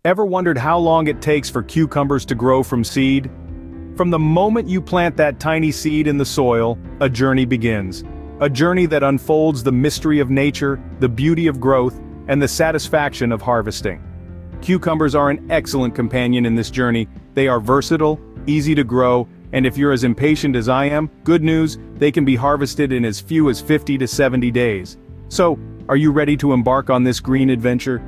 Ever wondered how long it takes for cucumbers to grow from seed? From the moment you plant that tiny seed in the soil, a journey begins. A journey that unfolds the mystery of nature, the beauty of growth, and the satisfaction of harvesting. Cucumbers are an excellent companion in this journey. They are versatile, easy to grow, and if you're as impatient as I am, good news, they can be harvested in as few as 50 to 70 days. So, are you ready to embark on this green adventure?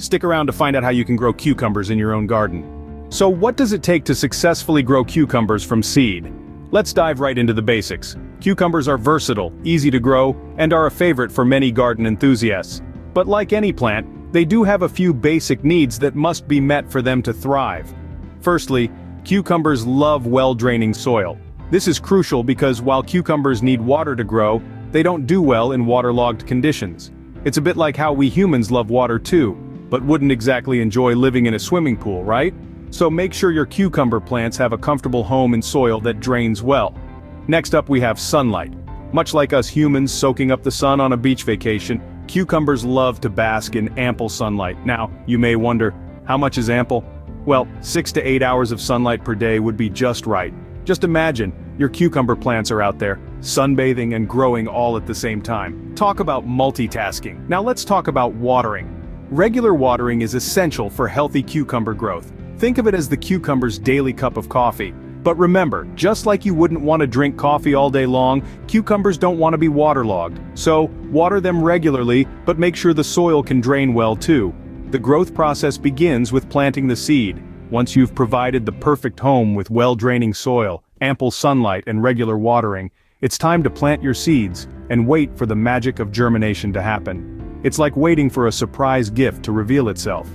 Stick around to find out how you can grow cucumbers in your own garden. So what does it take to successfully grow cucumbers from seed? Let's dive right into the basics. Cucumbers are versatile, easy to grow, and are a favorite for many garden enthusiasts. But like any plant, they do have a few basic needs that must be met for them to thrive. Firstly, cucumbers love well-draining soil. This is crucial because while cucumbers need water to grow, they don't do well in waterlogged conditions. It's a bit like how we humans love water too, but wouldn't exactly enjoy living in a swimming pool, right? So make sure your cucumber plants have a comfortable home in soil that drains well. Next up we have sunlight. Much like us humans soaking up the sun on a beach vacation, cucumbers love to bask in ample sunlight. Now, you may wonder, how much is ample? Well, 6 to 8 hours of sunlight per day would be just right. Just imagine, your cucumber plants are out there, sunbathing and growing all at the same time. Talk about multitasking. Now let's talk about watering. Regular watering is essential for healthy cucumber growth. Think of it as the cucumber's daily cup of coffee. But remember, just like you wouldn't want to drink coffee all day long, cucumbers don't want to be waterlogged. So, water them regularly, but make sure the soil can drain well too. The growth process begins with planting the seed. Once you've provided the perfect home with well-draining soil, ample sunlight and regular watering, it's time to plant your seeds and wait for the magic of germination to happen. It's like waiting for a surprise gift to reveal itself.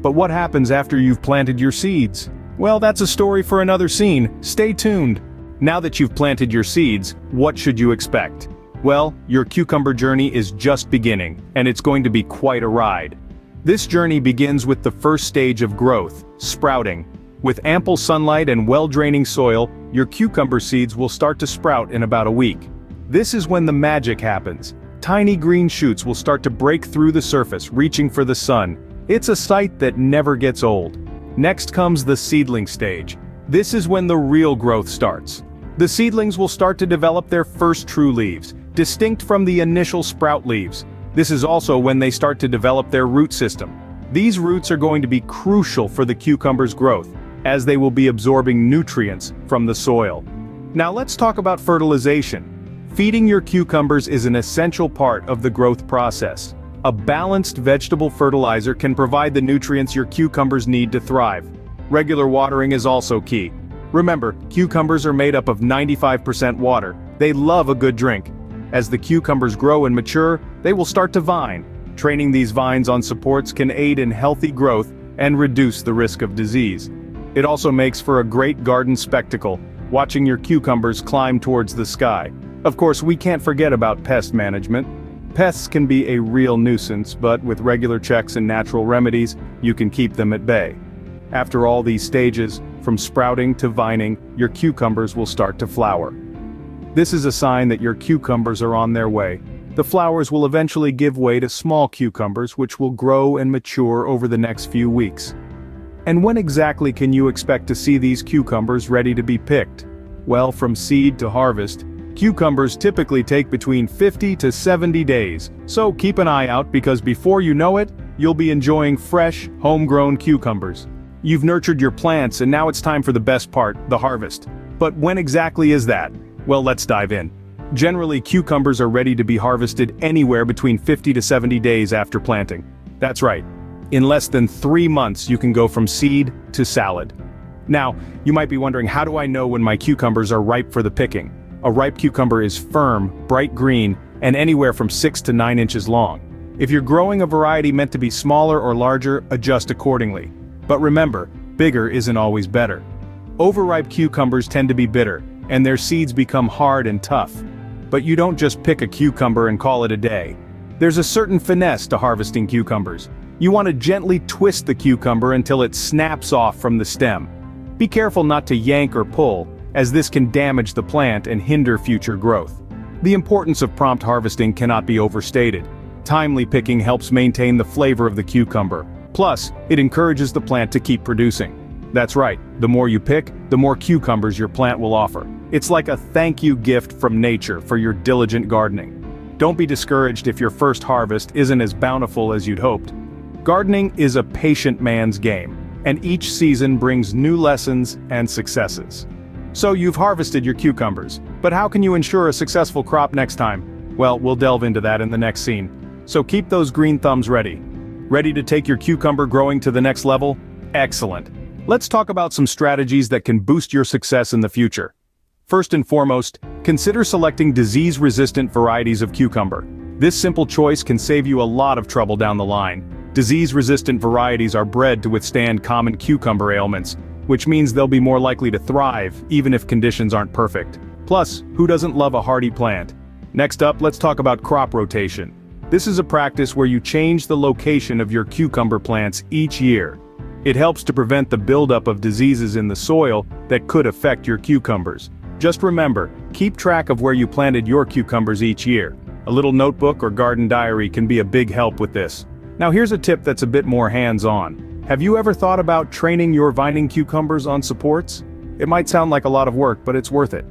But what happens after you've planted your seeds? Well, that's a story for another scene. Stay tuned. Now that you've planted your seeds, what should you expect? Well, your cucumber journey is just beginning, and it's going to be quite a ride. This journey begins with the first stage of growth, sprouting. With ample sunlight and well-draining soil, your cucumber seeds will start to sprout in about a week. This is when the magic happens. Tiny green shoots will start to break through the surface, reaching for the sun. It's a sight that never gets old. Next comes the seedling stage. This is when the real growth starts. The seedlings will start to develop their first true leaves, distinct from the initial sprout leaves. This is also when they start to develop their root system. These roots are going to be crucial for the cucumber's growth, as they will be absorbing nutrients from the soil. Now let's talk about fertilization. Feeding your cucumbers is an essential part of the growth process. A balanced vegetable fertilizer can provide the nutrients your cucumbers need to thrive. Regular watering is also key. Remember, cucumbers are made up of 95% water. They love a good drink. As the cucumbers grow and mature, they will start to vine. Training these vines on supports can aid in healthy growth and reduce the risk of disease. It also makes for a great garden spectacle, watching your cucumbers climb towards the sky. Of course, we can't forget about pest management. Pests can be a real nuisance, but with regular checks and natural remedies, you can keep them at bay. After all these stages, from sprouting to vining, your cucumbers will start to flower. This is a sign that your cucumbers are on their way. The flowers will eventually give way to small cucumbers which will grow and mature over the next few weeks. And when exactly can you expect to see these cucumbers ready to be picked? Well, from seed to harvest, cucumbers typically take between 50 to 70 days, so keep an eye out because before you know it, you'll be enjoying fresh, homegrown cucumbers. You've nurtured your plants and now it's time for the best part, the harvest. But when exactly is that? Well, let's dive in. Generally, cucumbers are ready to be harvested anywhere between 50 to 70 days after planting. That's right. In less than 3 months you can go from seed to salad. Now, you might be wondering, how do I know when my cucumbers are ripe for the picking? A ripe cucumber is firm, bright green, and anywhere from 6 to 9 inches long. If you're growing a variety meant to be smaller or larger, adjust accordingly. But remember, bigger isn't always better. Overripe cucumbers tend to be bitter, and their seeds become hard and tough. But you don't just pick a cucumber and call it a day. There's a certain finesse to harvesting cucumbers. You want to gently twist the cucumber until it snaps off from the stem. Be careful not to yank or pull, as this can damage the plant and hinder future growth. The importance of prompt harvesting cannot be overstated. Timely picking helps maintain the flavor of the cucumber. Plus, it encourages the plant to keep producing. That's right, the more you pick, the more cucumbers your plant will offer. It's like a thank you gift from nature for your diligent gardening. Don't be discouraged if your first harvest isn't as bountiful as you'd hoped. Gardening is a patient man's game, and each season brings new lessons and successes. So you've harvested your cucumbers, but how can you ensure a successful crop next time? Well, we'll delve into that in the next scene. So keep those green thumbs ready. Ready to take your cucumber growing to the next level? Excellent. Let's talk about some strategies that can boost your success in the future. First and foremost, consider selecting disease-resistant varieties of cucumber. This simple choice can save you a lot of trouble down the line. Disease-resistant varieties are bred to withstand common cucumber ailments, which means they'll be more likely to thrive, even if conditions aren't perfect. Plus, who doesn't love a hardy plant? Next up, let's talk about crop rotation. This is a practice where you change the location of your cucumber plants each year. It helps to prevent the buildup of diseases in the soil that could affect your cucumbers. Just remember, keep track of where you planted your cucumbers each year. A little notebook or garden diary can be a big help with this. Now here's a tip that's a bit more hands-on. Have you ever thought about training your vining cucumbers on supports? It might sound like a lot of work, but it's worth it.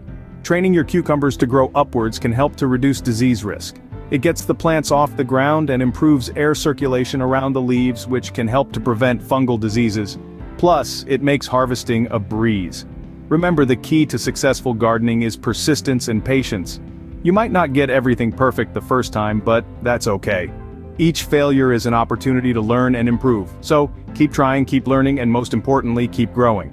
Training your cucumbers to grow upwards can help to reduce disease risk. It gets the plants off the ground and improves air circulation around the leaves, which can help to prevent fungal diseases. Plus, it makes harvesting a breeze. Remember, the key to successful gardening is persistence and patience. You might not get everything perfect the first time, but that's okay. Each failure is an opportunity to learn and improve, so keep trying, keep learning, and most importantly, keep growing.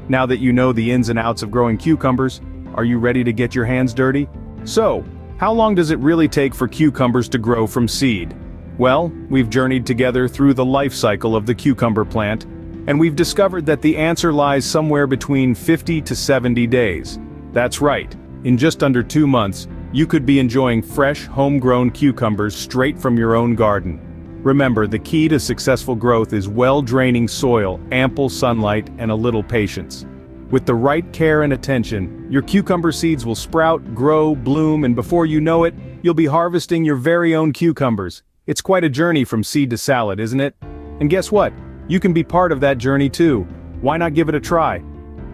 Now that you know the ins and outs of growing cucumbers, are you ready to get your hands dirty? So, how long does it really take for cucumbers to grow from seed? Well, we've journeyed together through the life cycle of the cucumber plant, and we've discovered that the answer lies somewhere between 50 to 70 days. That's right, in just under 2 months, you could be enjoying fresh, homegrown cucumbers straight from your own garden. Remember, the key to successful growth is well-draining soil, ample sunlight, and a little patience. With the right care and attention, your cucumber seeds will sprout, grow, bloom, and before you know it, you'll be harvesting your very own cucumbers. It's quite a journey from seed to salad, isn't it? And guess what? You can be part of that journey too. Why not give it a try?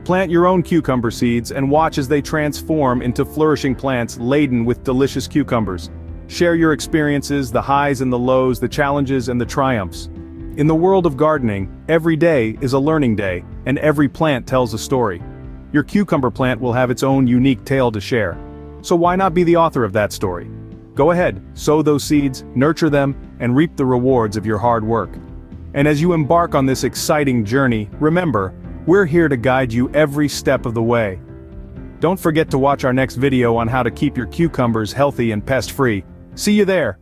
Plant your own cucumber seeds and watch as they transform into flourishing plants laden with delicious cucumbers. Share your experiences, the highs and the lows, the challenges and the triumphs. In the world of gardening, every day is a learning day, and every plant tells a story. Your cucumber plant will have its own unique tale to share. So why not be the author of that story? Go ahead, sow those seeds, nurture them, and reap the rewards of your hard work. And as you embark on this exciting journey, remember, we're here to guide you every step of the way. Don't forget to watch our next video on how to keep your cucumbers healthy and pest-free. See you there!